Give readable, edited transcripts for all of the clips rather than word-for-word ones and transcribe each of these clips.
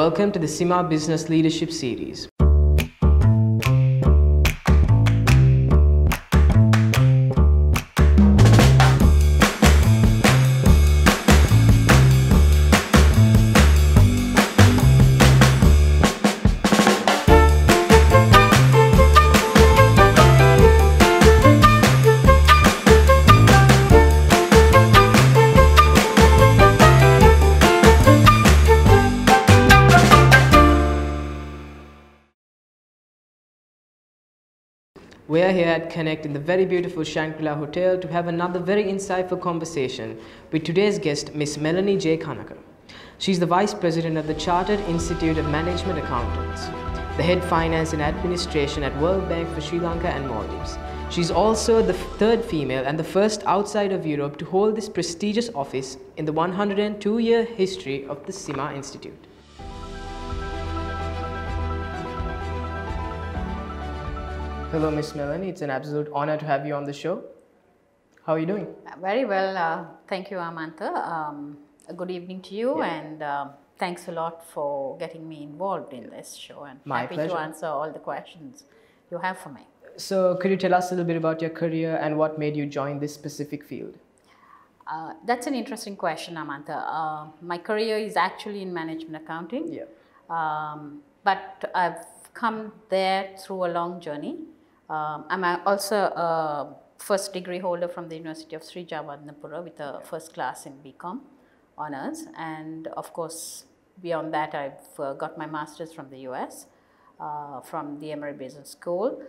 welcome to the CIMA Business Leadership Series. We are here at Connect in the very beautiful Shangri-La Hotel to have another very insightful conversation with today's guest, Ms Melanie J. Kanaka. She's the Vice President of the Chartered Institute of Management Accountants, the Head Finance and Administration at World Bank for Sri Lanka and Maldives. She's also the third female and the first outside of Europe to hold this prestigious office in the 102-year history of the CIMA Institute. Hello, Ms Melanie. It's an absolute honor to have you on the show. How are you doing? Very well. Thank you, Amantha. A good evening to you, and thanks a lot for getting me involved in this show, and My happy pleasure. to answer all the questions you have for me. So could you tell us a little bit about your career and what made you join this specific field? That's an interesting question, Amantha. My career is actually in management accounting, but I've come there through a long journey. I'm also a first degree holder from the University of Sri Jawadnapura with a first class in BCom honors, and of course beyond that I've got my master's from the US from the Emory Business School.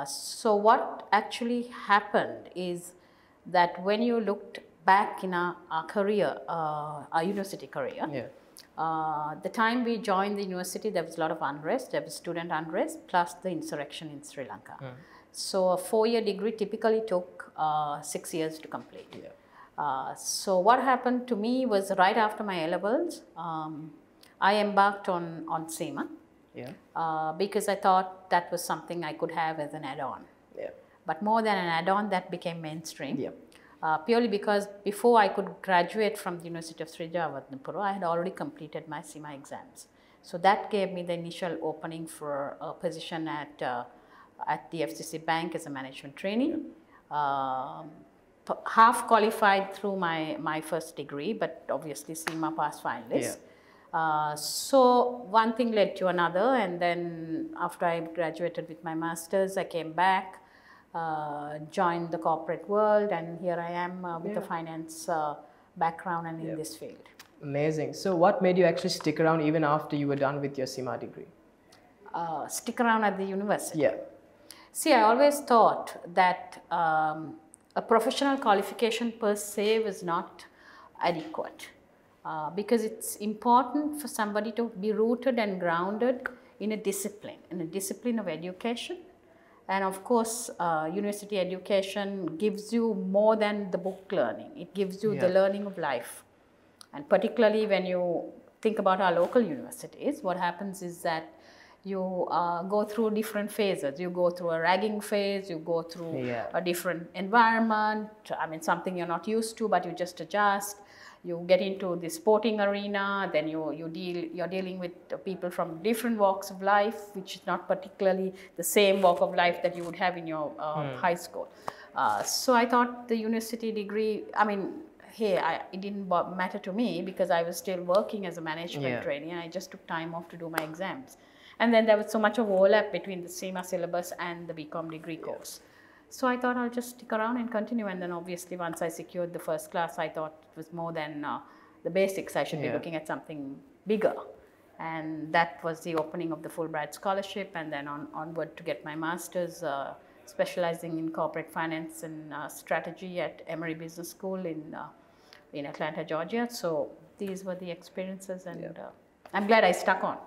So what actually happened is that when you looked back in our career, our university career, the time we joined the university, there was a lot of unrest. There was student unrest plus the insurrection in Sri Lanka. So a 4-year degree typically took 6 years to complete. So what happened to me was right after my A-levels, I embarked on CIMA because I thought that was something I could have as an add-on. But more than an add-on, that became mainstream. Purely because before I could graduate from the University of Sri Jawadnapura, I had already completed my CIMA exams. So that gave me the initial opening for a position at the FCC Bank as a management trainee. Half qualified through my first degree, but obviously CIMA passed finalist. So one thing led to another, and then after I graduated with my master's, I came back, joined the corporate world, and here I am with a finance background and in this field. Amazing. So what made you actually stick around even after you were done with your CIMA degree? Stick around at the university? See, I always thought that a professional qualification per se was not adequate because it's important for somebody to be rooted and grounded in a discipline of education. And of course, university education gives you more than the book learning. It gives you the learning of life. And particularly when you think about our local universities, what happens is that you go through different phases. You go through a ragging phase, you go through a different environment, I mean something you're not used to, but you just adjust. You get into the sporting arena, then you're dealing with people from different walks of life, which is not particularly the same walk of life that you would have in your high school. So I thought the university degree, I mean, it didn't matter to me because I was still working as a management trainee, and I just took time off to do my exams. And then there was so much of overlap between the CIMA syllabus and the BCom degree course. So I thought I'll just stick around and continue, and then obviously once I secured the first class, I thought it was more than the basics. I should be looking at something bigger, and that was the opening of the Fulbright scholarship, and then onward to get my master's, specializing in corporate finance and strategy at Emory Business School in Atlanta, Georgia. So these were the experiences, and I'm glad I stuck on.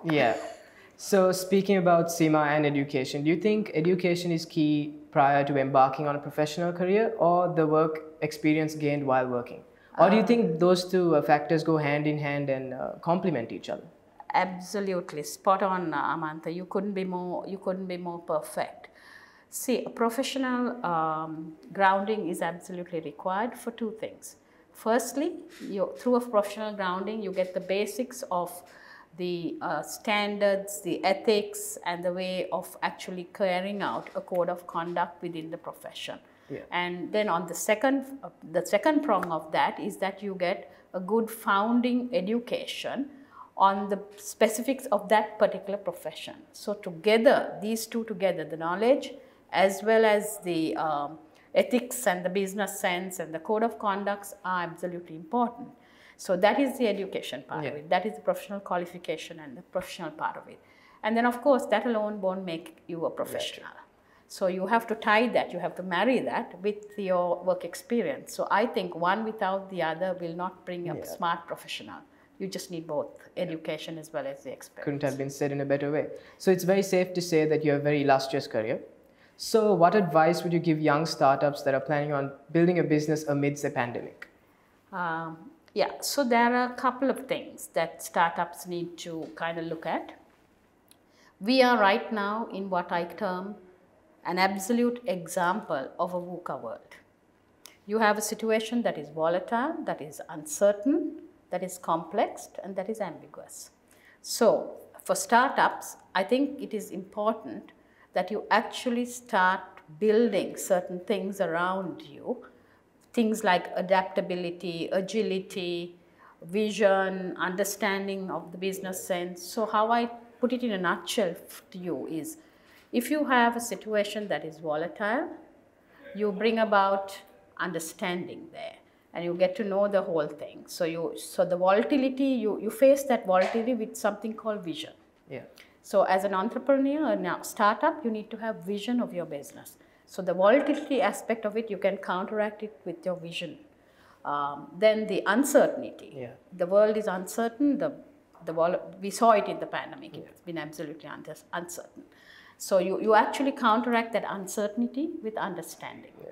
So speaking about CIMA and education, do you think education is key prior to embarking on a professional career, or the work experience gained while working? Or do you think those two factors go hand in hand and complement each other? Absolutely, spot on, Amantha. You couldn't be more perfect. See, a professional grounding is absolutely required for two things. Firstly, through a professional grounding, you get the basics of the standards, the ethics, and the way of actually carrying out a code of conduct within the profession. Yeah. And then on the second prong of that is that you get a good founding education on the specifics of that particular profession. So together, these two together, the knowledge as well as the ethics and the business sense and the code of conducts are absolutely important. So that is the education part of it. That is the professional qualification and the professional part of it. And then of course that alone won't make you a professional. So you have to tie that, you have to marry that with your work experience. So I think one without the other will not bring a smart professional. You just need both education as well as the experience. Couldn't have been said in a better way. So it's very safe to say that you have a very illustrious career. So what advice would you give young startups that are planning on building a business amidst a pandemic? Yeah, so there are a couple of things that startups need to kind of look at. We are right now in what I term an absolute example of a VUCA world. You have a situation that is volatile, that is uncertain, that is complex, and that is ambiguous. So for startups, I think it is important that you actually start building certain things around you, things like adaptability, agility, vision, understanding of the business sense. So how I put it in a nutshell to you is, if you have a situation that is volatile, you bring about understanding there and you get to know the whole thing. So the volatility, you face that volatility with something called vision. Yeah. So as an entrepreneur, now startup, you need to have vision of your business. So the volatility aspect of it, you can counteract it with your vision. Then the uncertainty. Yeah. The world is uncertain. We saw it in the pandemic. It's been absolutely uncertain. So you actually counteract that uncertainty with understanding. Yeah.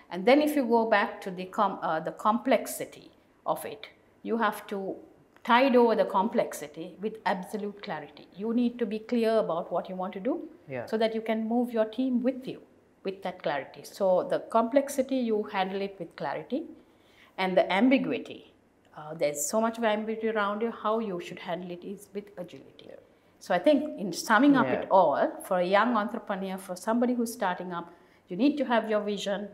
And then if you go back to the complexity of it, you have to tide over the complexity with absolute clarity. You need to be clear about what you want to do so that you can move your team with you with that clarity. So the complexity, you handle it with clarity, and the ambiguity, there's so much of ambiguity around you, how you should handle it is with agility. Yeah. So I think in summing up it all, for a young entrepreneur, for somebody who's starting up, you need to have your vision,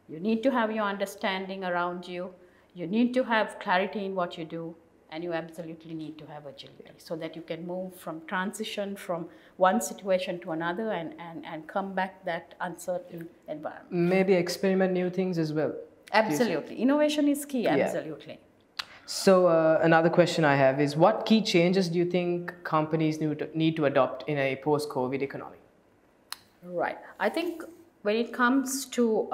you need to have your understanding around you, you need to have clarity in what you do, and you absolutely need to have agility so that you can move from transition from one situation to another and come back that uncertain environment. Maybe experiment new things as well. Absolutely. Innovation is key, absolutely. So another question I have is, what key changes do you think companies need to adopt in a post-COVID economy? Right. I think when it comes to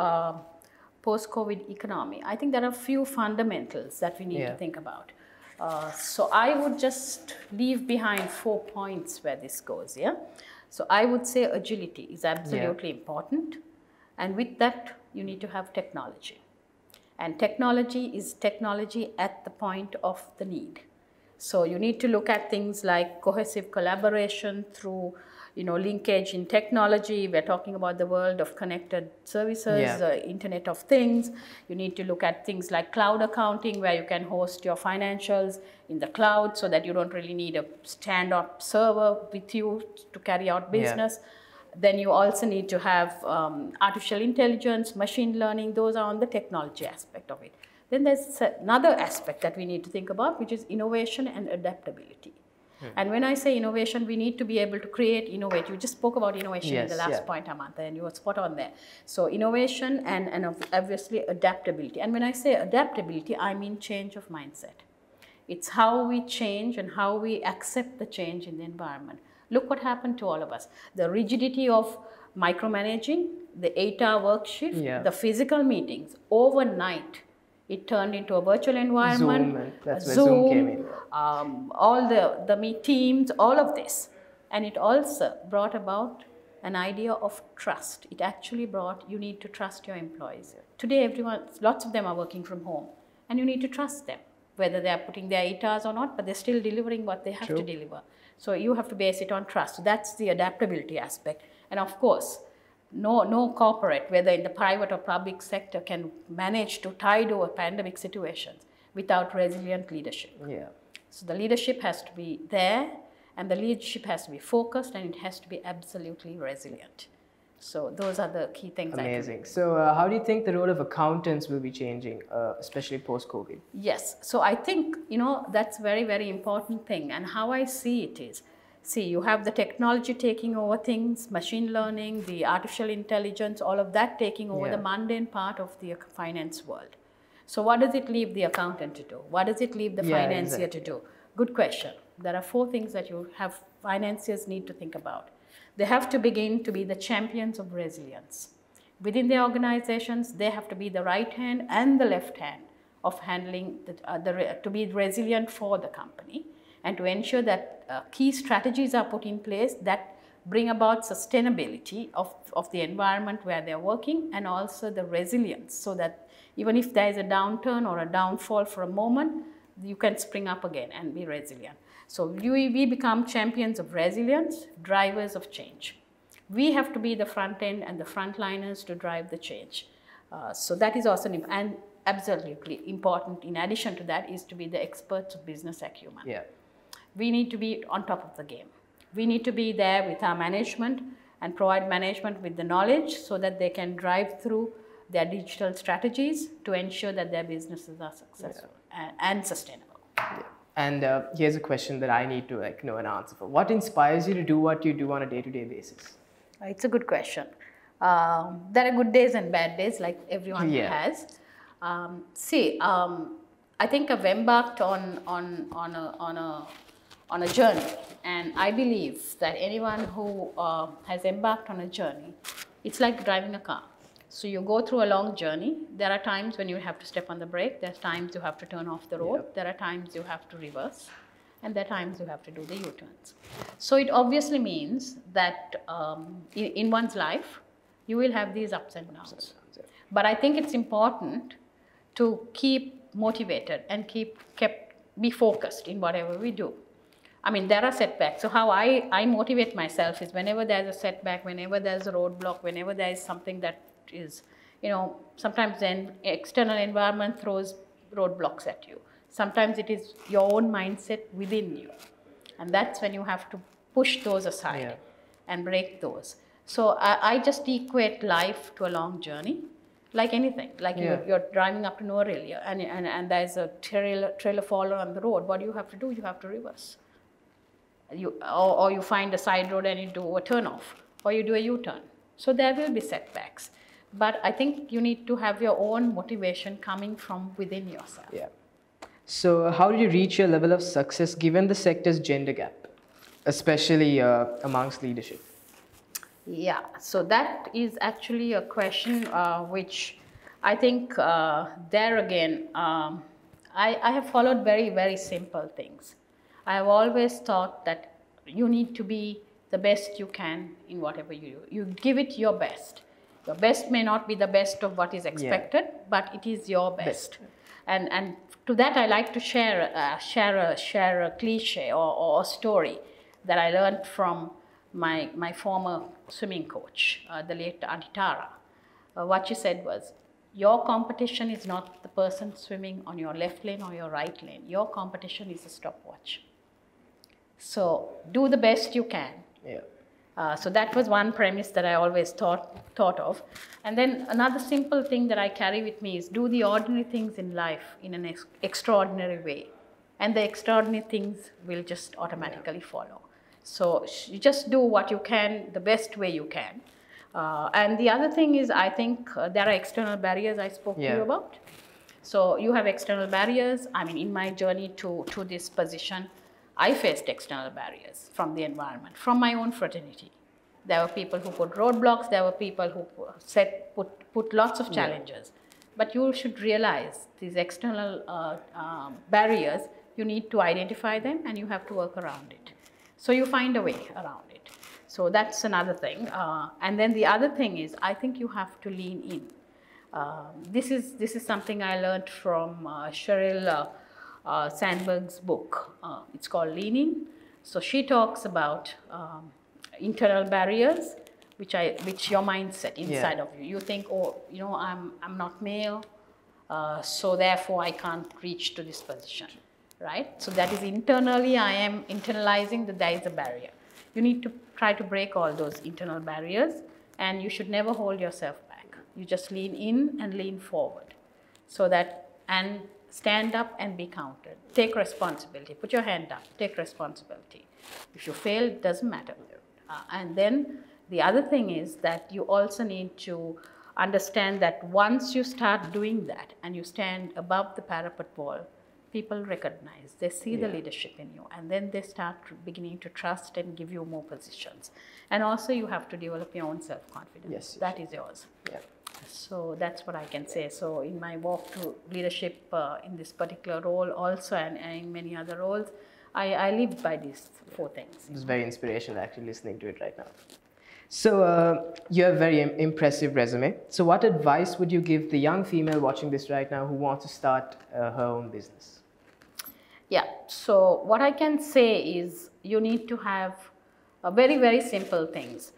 post-COVID economy, I think there are a few fundamentals that we need to think about. So I would just leave behind 4 points where this goes, So I would say agility is absolutely important. And with that, you need to have technology. And technology is technology at the point of the need. So you need to look at things like cohesive collaboration through linkage in technology. We're talking about the world of connected services, Internet of Things. You need to look at things like cloud accounting, where you can host your financials in the cloud so that you don't really need a stand-up server with you to carry out business. Then you also need to have artificial intelligence, machine learning. Those are on the technology aspect of it. Then there's another aspect that we need to think about, which is innovation and adaptability. And when I say innovation, we need to be able to innovate. You just spoke about innovation in the last point, Amantha, and you were spot on there. So innovation and obviously adaptability. And when I say adaptability, I mean change of mindset. It's how we change and how we accept the change in the environment. Look what happened to all of us. The rigidity of micromanaging, the 8-hour work shift, the physical meetings, overnight, it turned into a virtual environment. Zoom, that's where Zoom came in. All the Meet Teams, all of this. And it also brought about an idea of trust. It actually brought, you need to trust your employees. Today, lots of them are working from home, and you need to trust them, whether they are putting their 8 hours or not, but they're still delivering what they have to deliver. So you have to base it on trust. So that's the adaptability aspect. And of course, no corporate, whether in the private or public sector, can manage to tide over pandemic situations without resilient leadership. So the leadership has to be there, and the leadership has to be focused, and it has to be absolutely resilient. So those are the key things. Amazing. So how do you think the role of accountants will be changing, especially post-COVID? Yes. So I think, that's very, very important thing. And how I see it is, see, you have the technology taking over things, machine learning, the artificial intelligence, all of that taking over the mundane part of the finance world. So what does it leave the accountant to do? What does it leave the financier to do? Good question. There are 4 things that financiers need to think about. They have to begin to be the champions of resilience. Within their organizations, they have to be the right hand and the left hand of handling, to be resilient for the company, and to ensure that key strategies are put in place that bring about sustainability of the environment where they're working, and also the resilience, so that even if there is a downturn or a downfall for a moment, you can spring up again and be resilient. So we become champions of resilience, drivers of change. We have to be the front end and the frontliners to drive the change. So that is also, and absolutely important in addition to that, is to be the experts of business acumen. Yeah. We need to be on top of the game. We need to be there with our management and provide management with the knowledge so that they can drive through their digital strategies to ensure that their businesses are successful and sustainable. Yeah. And here's a question that I need to know an answer for. What inspires you to do what you do on a day-to-day basis? It's a good question. There are good days and bad days, like everyone has. I think I've embarked on a journey, and I believe that anyone who has embarked on a journey, it's like driving a car. So you go through a long journey. There are times when you have to step on the brake. There's times you have to turn off the road. There are times you have to reverse. And there are times you have to do the U-turns. So it obviously means that in one's life, you will have these ups and downs. But I think it's important to keep motivated and be focused in whatever we do. I mean, there are setbacks. So how I motivate myself is whenever there's a setback, whenever there's a roadblock, whenever there is something that is, sometimes then external environment throws roadblocks at you. Sometimes it is your own mindset within you. And that's when you have to push those aside and break those. So I just equate life to a long journey, like anything. Like you're driving up to Norelia and there's a trailer fall on the road. What do you have to do? You have to reverse. Or you find a side road and you do a turn off, or you do a U-turn. So there will be setbacks. But I think you need to have your own motivation coming from within yourself. Yeah. So how did you reach your level of success given the sector's gender gap, especially amongst leadership? Yeah, so that is actually a question which I think there again, I have followed very, very simple things. I have always thought that you need to be the best you can in whatever you do. You give it your best. Your best may not be the best of what is expected, but it is your best. And to that, I like to share a cliche or a story that I learned from my former swimming coach, the late Aditara. What she said was, your competition is not the person swimming on your left lane or your right lane. Your competition is a stopwatch. So do the best you can. Yeah. So that was one premise that I always thought of. And then another simple thing that I carry with me is do the ordinary things in life in an extraordinary way. And the extraordinary things will just automatically follow. So you just do what you can the best way you can. And the other thing is, I think there are external barriers I spoke to you about. So you have external barriers. I mean, in my journey to this position, I faced external barriers from the environment, from my own fraternity. There were people who put roadblocks. There were people who put lots of challenges. But you should realize these external barriers, you need to identify them and you have to work around it. So you find a way around it. So that's another thing. And then the other thing is, I think you have to lean in. This is something I learned from Sheryl Sandberg's book. It's called Lean In. So she talks about internal barriers, which your mindset inside of you. You think, oh, I'm not male, so therefore I can't reach to this position. right? So that is internally, I am internalizing that there is a barrier. You need to try to break all those internal barriers, and you should never hold yourself back. You just lean in and lean forward, so that, and stand up and be counted. Take responsibility. Put your hand up. Take responsibility. If you fail, it doesn't matter. And then the other thing is that you also need to understand that once you start doing that and you stand above the parapet wall, people recognize, they see the leadership in you, and then they start beginning to trust and give you more positions. And also you have to develop your own self-confidence. Yes, that is yours. Yeah. So that's what I can say. So in my walk to leadership in this particular role also, and in many other roles, I live by these 4 things. It's very inspirational actually listening to it right now. So you have a very impressive resume. So what advice would you give the young female watching this right now who wants to start her own business? Yeah, so what I can say is you need to have very, very simple things.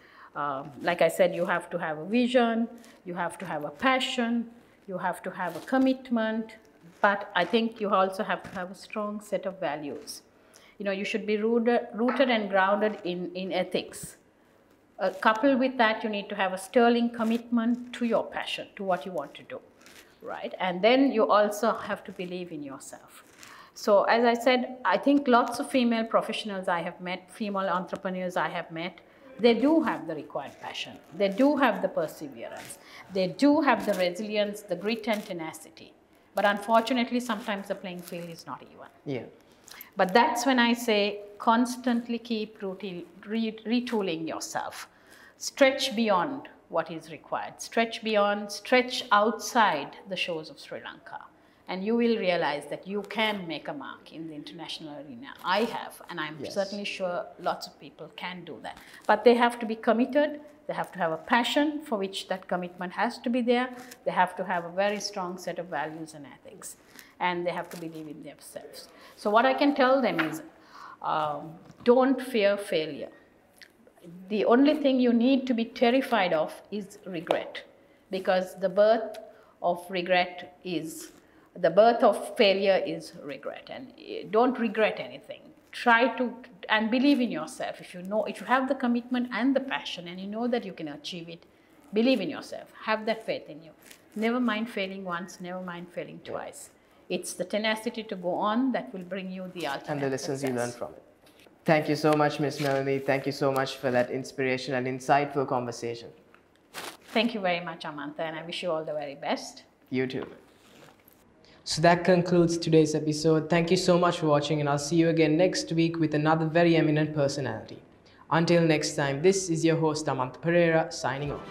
Like I said, you have to have a vision, you have to have a passion, you have to have a commitment, but I think you also have to have a strong set of values. You know, you should be rooted and grounded in ethics. Coupled with that, you need to have a sterling commitment to your passion, to what you want to do, right? And then you also have to believe in yourself. So as I said, I think lots of female professionals I have met, female entrepreneurs I have met, they do have the required passion. They do have the perseverance. They do have the resilience, the grit and tenacity. But unfortunately, sometimes the playing field is not even. Yeah. But that's when I say constantly keep retooling yourself. Stretch beyond what is required. Stretch beyond, stretch outside the shores of Sri Lanka. And you will realize that you can make a mark in the international arena. I have, and I'm certainly sure lots of people can do that. But they have to be committed. They have to have a passion for which that commitment has to be there. They have to have a very strong set of values and ethics. And they have to believe in themselves. So what I can tell them is, don't fear failure. The only thing you need to be terrified of is regret. Because the birth of regret is, the birth of failure is regret. And don't regret anything. Try to, and believe in yourself. If you know, if you have the commitment and the passion and you know that you can achieve it, believe in yourself. Have that faith in you. Never mind failing once, never mind failing twice. It's the tenacity to go on that will bring you the ultimate and the lessons success. you learn from it. Thank you so much, Ms. Melanie. Thank you so much for that inspirational and insightful conversation. Thank you very much, Amantha, and I wish you all the very best. You too. So that concludes today's episode. Thank you so much for watching, and I'll see you again next week with another very eminent personality. Until next time, this is your host Amantha Pereira signing off.